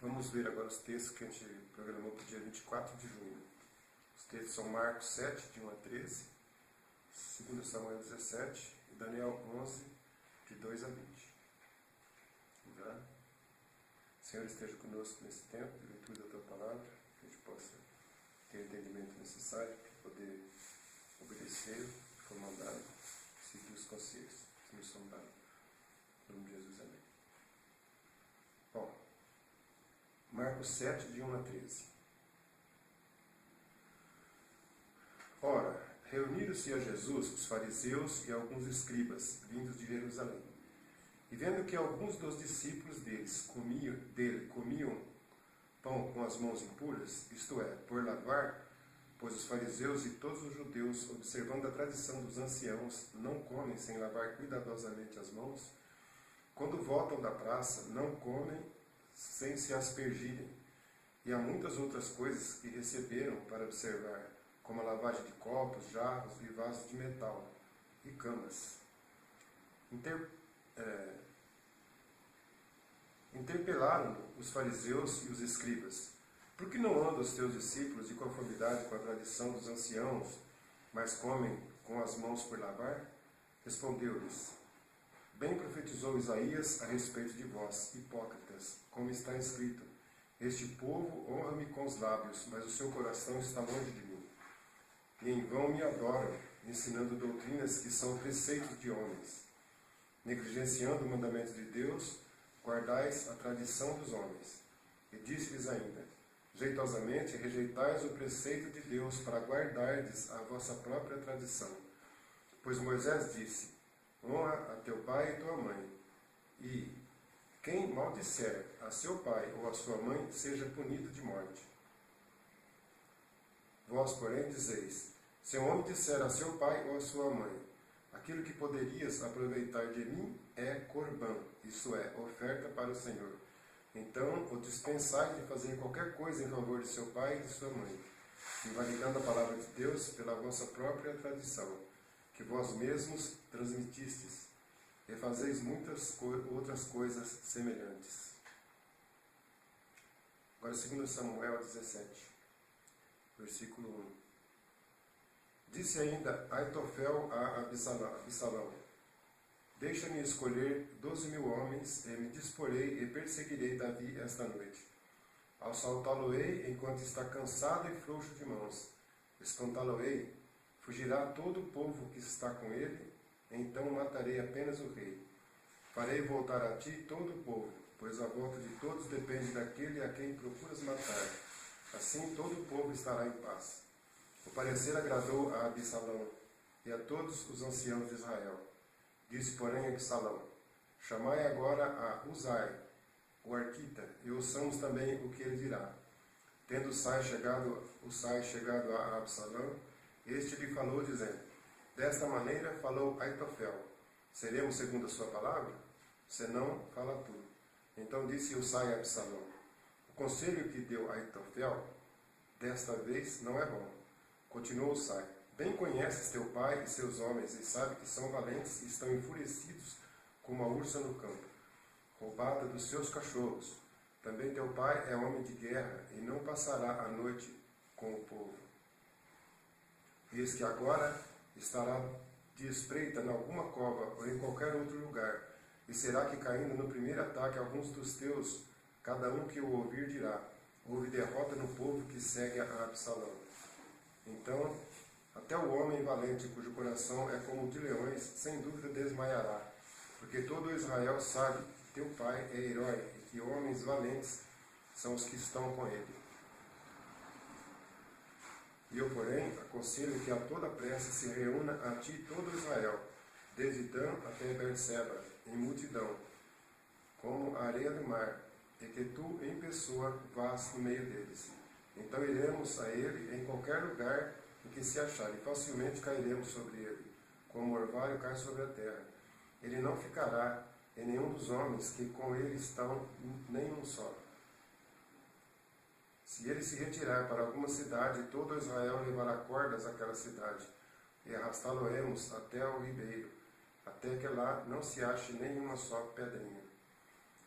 Vamos ver agora os textos que a gente programou para o dia 24 de junho. Os textos são Marcos 7, de 1 a 13, 2 Samuel 17 e Daniel 11, de 2 a 20. Tá? O Senhor esteja conosco nesse tempo de leitura da Tua Palavra, que a gente possa ter o entendimento necessário para poder obedecer o que for mandado, seguir os conselhos que nos são dados. Em nome de Jesus, amém. Bom, Marcos 7, de 1 a 13. Ora, reuniram-se a Jesus os fariseus e alguns escribas, vindos de Jerusalém. E vendo que alguns dos discípulos comiam pão com as mãos impuras, isto é, por lavar, pois os fariseus e todos os judeus, observando a tradição dos anciãos, não comem sem lavar cuidadosamente as mãos, quando voltam da praça, não comem sem se aspergirem. E há muitas outras coisas que receberam para observar, como a lavagem de copos, jarros e vasos de metal, e camas. Interpelaram-no os fariseus e os escribas: por que não andam os teus discípulos de conformidade com a tradição dos anciãos, mas comem com as mãos por lavar? Respondeu-lhes: bem profetizou Isaías a respeito de vós, hipócritas, como está escrito: este povo honra-me com os lábios, mas o seu coração está longe de mim. E em vão me adoram, ensinando doutrinas que são preceitos de homens. Negligenciando o mandamento de Deus, guardais a tradição dos homens. E disse-lhes ainda: jeitosamente rejeitais o preceito de Deus para guardardes a vossa própria tradição. Pois Moisés disse: honra a teu pai e tua mãe, e quem maldisser a seu pai ou a sua mãe seja punido de morte. Vós, porém, dizeis: se um homem disser a seu pai ou a sua mãe, aquilo que poderias aproveitar de mim é corbã, isso é, oferta para o Senhor. Então o dispensai de fazer qualquer coisa em favor de seu pai e de sua mãe, invalidando a palavra de Deus pela vossa própria tradição, que vós mesmos transmitistes, e fazeis muitas outras coisas semelhantes. Agora 2 Samuel 17, versículo 1. Disse ainda Aitofel a Absalão: deixa-me escolher 12.000 homens, e me disporei e perseguirei Davi esta noite. Assaltá-lo-ei enquanto está cansado e frouxo de mãos. Espantá-lo-ei, fugirá todo o povo que está com ele, então matarei apenas o rei. Farei voltar a ti todo o povo, pois a volta de todos depende daquele a quem procuras matar. Assim todo o povo estará em paz. O parecer agradou a Absalão e a todos os anciãos de Israel. Disse, porém, Absalão: chamai agora a Uzai, o arquita, e ouçamos também o que ele dirá. Tendo o Sai chegado a Absalão, este lhe falou, dizendo: desta maneira falou Aitofel: seremos segundo a sua palavra? Senão, fala tu. Então disse Uzai a Absalão: o conselho que deu Aitofel desta vez não é bom. Continuou Uzai: bem conheces teu pai e seus homens, e sabe que são valentes e estão enfurecidos como a ursa no campo, roubada dos seus cachorros. Também teu pai é homem de guerra, e não passará a noite com o povo. Eis que agora estará de espreita em alguma cova ou em qualquer outro lugar, e será que caindo no primeiro ataque alguns dos teus, cada um que o ouvir dirá: houve derrota no povo que segue a Absalão. Então, até o homem valente, cujo coração é como o de leões, sem dúvida desmaiará, porque todo Israel sabe que teu pai é herói e que homens valentes são os que estão com ele. E eu, porém, aconselho que a toda pressa se reúna a ti todo Israel, desde Dan até Berseba, em multidão, como a areia do mar, e que tu, em pessoa, vás no meio deles. Então iremos a ele em qualquer lugar em que se achar, e facilmente cairemos sobre ele, como o orvalho cai sobre a terra. Ele não ficará em nenhum dos homens que com ele estão, nenhum só. Se ele se retirar para alguma cidade, todo Israel levará cordas àquela cidade, e arrastá-lo-emos até ao ribeiro, até que lá não se ache nenhuma só pedrinha.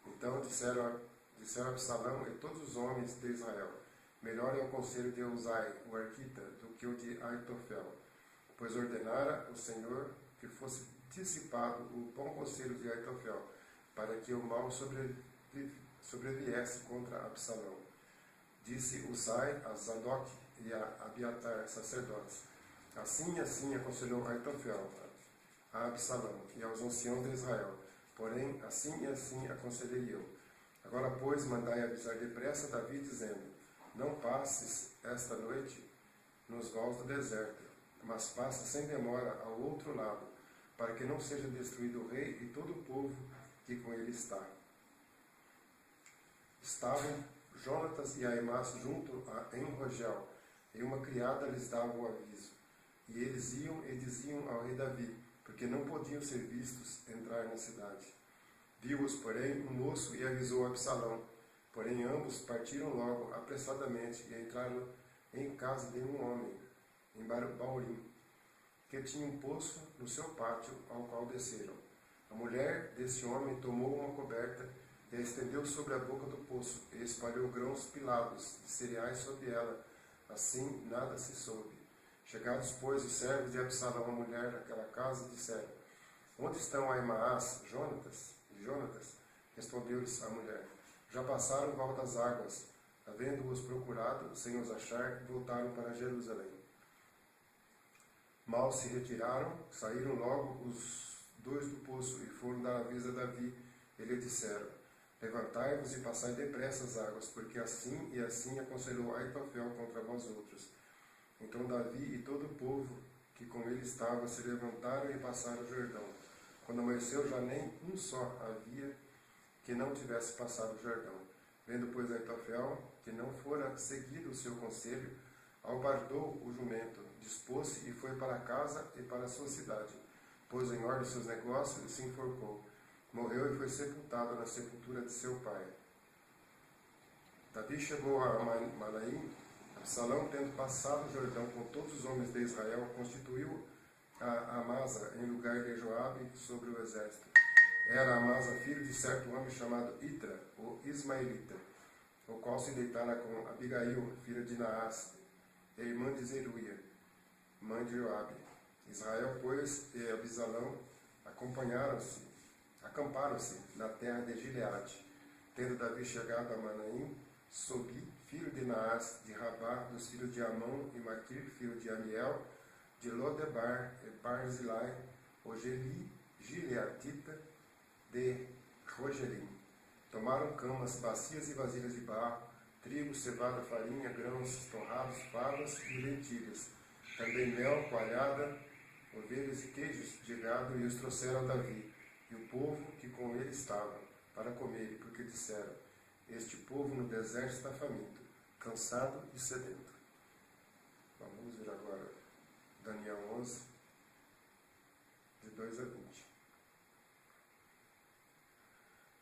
Então disseram Disseram Absalão e todos os homens de Israel: melhor é o conselho de Uzai, o arquita, do que o de Aitofel, pois ordenara o Senhor que fosse dissipado o bom conselho de Aitofel, para que o mal sobreviesse contra Absalão. Disse Uzai a Zadok e a Abiatar, sacerdotes: assim e assim aconselhou Aitofel a Absalão e aos anciãos de Israel, porém assim e assim aconselhei eu. Agora, pois, mandai avisar depressa Davi, dizendo: não passes esta noite nos vales do deserto, mas passa sem demora ao outro lado, para que não seja destruído o rei e todo o povo que com ele está. Estavam Jonatas e Aimás junto a Enrogel, e uma criada lhes dava o aviso. E eles iam e diziam ao rei Davi, porque não podiam ser vistos entrar na cidade. Viu-os, porém, um moço e avisou Absalão. Porém, ambos partiram logo, apressadamente, e entraram em casa de um homem, em Baurim, que tinha um poço no seu pátio, ao qual desceram. A mulher desse homem tomou uma coberta e a estendeu sobre a boca do poço, e espalhou grãos pilados de cereais sobre ela. Assim, nada se soube. Chegados, pois, os servos de Absalão, a mulher daquela casa, disseram: onde estão Aimás, Jonatas? Respondeu-lhes a mulher: já passaram o val das águas. Havendo-os procurado, sem os achar, voltaram para Jerusalém. Mal se retiraram, saíram logo os dois do poço e foram dar aviso a Davi. E lhe disseram: levantai-vos e passai depressa as águas, porque assim e assim aconselhou Aitofel contra vós outros. Então Davi e todo o povo que com ele estava se levantaram e passaram o Jordão. Quando amanheceu, já nem um só havia que não tivesse passado o Jordão. Vendo, pois, Aitofel que não fora seguido o seu conselho, albardou o jumento, dispôs-se e foi para casa e para a sua cidade. Pôs em ordem seus negócios e se enforcou. Morreu e foi sepultado na sepultura de seu pai. Davi chegou a Manaim. Absalão, tendo passado o Jordão com todos os homens de Israel, constituiu a Amasa em lugar de Joabe sobre o exército. Era Amasa filho de certo homem chamado Itra, o Ismaelita, o qual se deitara com Abigail, filha de Naás, e irmã de Zeruia, mãe de Joabe. Israel, pois, e Absalão acamparam-se na terra de Gileade. Tendo Davi chegado a Manaim, Sobi, filho de Naás, de Rabá, dos filhos de Amon, e Maquir, filho de Amiel, de Lodebar, e Barzilai, o Gileadita, de Rogelim. Tomaram camas, bacias e vasilhas de barro, trigo, cevada, farinha, grãos torrados, favas e lentilhas, também mel, coalhada, ovelhas e queijos de gado, e os trouxeram a Davi, e o povo que com ele estava, para comer, porque disseram: este povo no deserto está faminto, cansado e sedento. Vamos ver agora Daniel 11, de 2 a 20.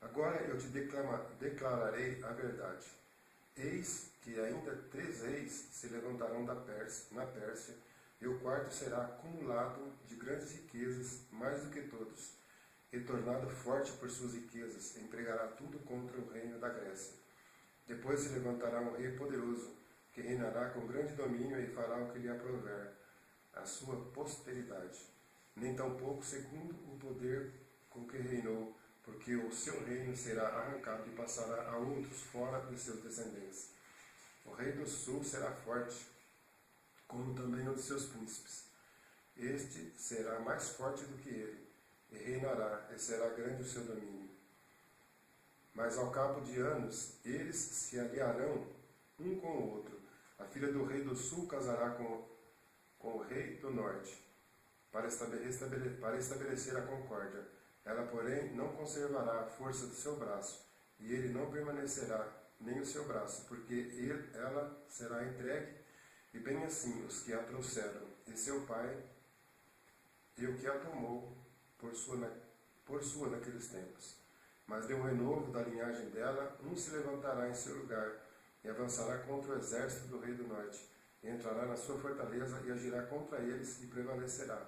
Agora eu te declararei a verdade. Eis que ainda 3 reis se levantarão na Pérsia, e o quarto será acumulado de grandes riquezas, mais do que todos, e tornado forte por suas riquezas, empregará tudo contra o reino da Grécia. Depois se levantará um rei poderoso, que reinará com grande domínio e fará o que lhe aprouver a sua posteridade, nem tampouco segundo o poder com que reinou, porque o seu reino será arrancado e passará a outros fora de seus descendentes. O rei do sul será forte, como também um de seus príncipes. Este será mais forte do que ele, e reinará, e será grande o seu domínio. Mas ao cabo de anos, eles se aliarão um com o outro. A filha do rei do sul casará com o rei do norte, para estabelecer a concórdia. Ela, porém, não conservará a força do seu braço, e ele não permanecerá nem o seu braço, porque ela será entregue, e bem assim os que a trouxeram, e seu pai, e o que a tomou por sua naqueles tempos. Mas de um renovo da linhagem dela, um se levantará em seu lugar, e avançará contra o exército do rei do norte, e entrará na sua fortaleza, e agirá contra eles, e prevalecerá.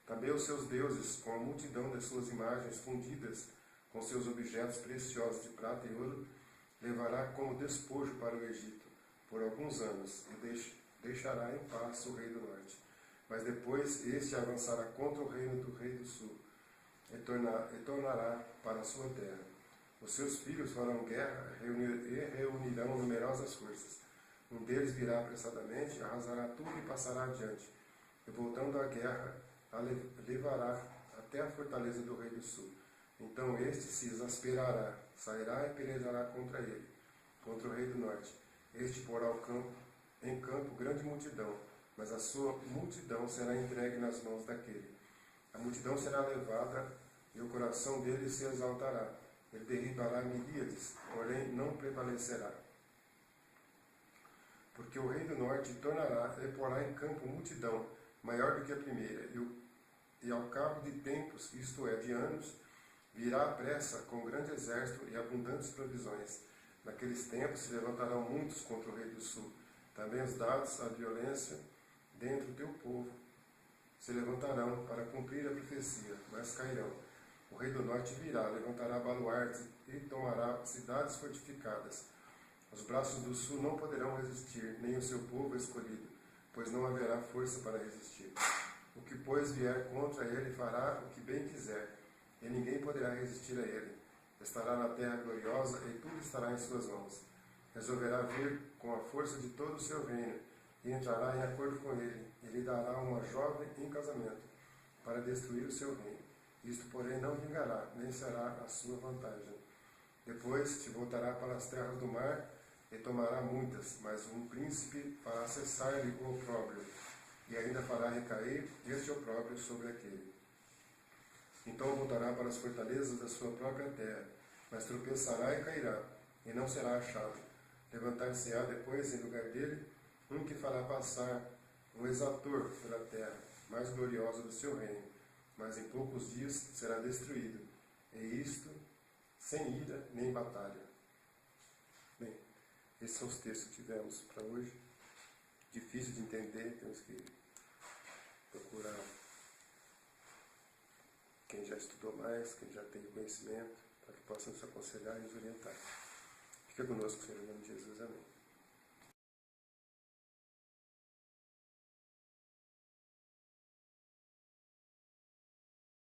Também os seus deuses, com a multidão de suas imagens fundidas, com seus objetos preciosos de prata e ouro, levará como despojo para o Egito por alguns anos e deixará em paz o rei do norte. Mas depois este avançará contra o reino do rei do sul e tornará para a sua terra. Os seus filhos farão guerra e reunirão numerosas forças. Um deles virá apressadamente, arrasará tudo e passará adiante. E voltando à guerra, a levará até a fortaleza do rei do sul. Então este se exasperará, sairá e pelejará contra ele, contra o rei do norte. Este porá em campo grande multidão, mas a sua multidão será entregue nas mãos daquele. A multidão será levada e o coração dele se exaltará. Ele derribará miríades, porém não prevalecerá. Porque o rei do norte tornará e porá em campo multidão, maior do que a primeira, e ao cabo de tempos, isto é, de anos, virá à pressa com grande exército e abundantes provisões. Naqueles tempos se levantarão muitos contra o rei do sul. Também os dados à violência dentro do teu povo se levantarão para cumprir a profecia, mas cairão. O rei do norte virá, levantará baluartes e tomará cidades fortificadas. Os braços do sul não poderão resistir, nem o seu povo escolhido, pois não haverá força para resistir. O que, pois, vier contra ele fará o que bem quiser, e ninguém poderá resistir a ele. Estará na terra gloriosa, e tudo estará em suas mãos. Resolverá vir com a força de todo o seu reino, e entrará em acordo com ele, e lhe dará uma jovem em casamento, para destruir o seu reino. Isto, porém, não vingará, nem será a sua vantagem. Depois se voltará para as terras do mar, e tomará muitas, mas um príncipe fará cessar-lhe o opróbrio, e ainda fará recair este opróbrio sobre aquele. Então voltará para as fortalezas da sua própria terra, mas tropeçará e cairá, e não será achado. Levantar-se-á depois em lugar dele um que fará passar um exator pela terra, mais gloriosa do seu reino, mas em poucos dias será destruído, e isto sem ira nem batalha. Bem, esses são os textos que tivemos para hoje. Difícil de entender, temos que procurar quem já estudou mais, quem já tem conhecimento, para que possa nos aconselhar e nos orientar. Fica conosco, Senhor, em nome de Jesus. Amém.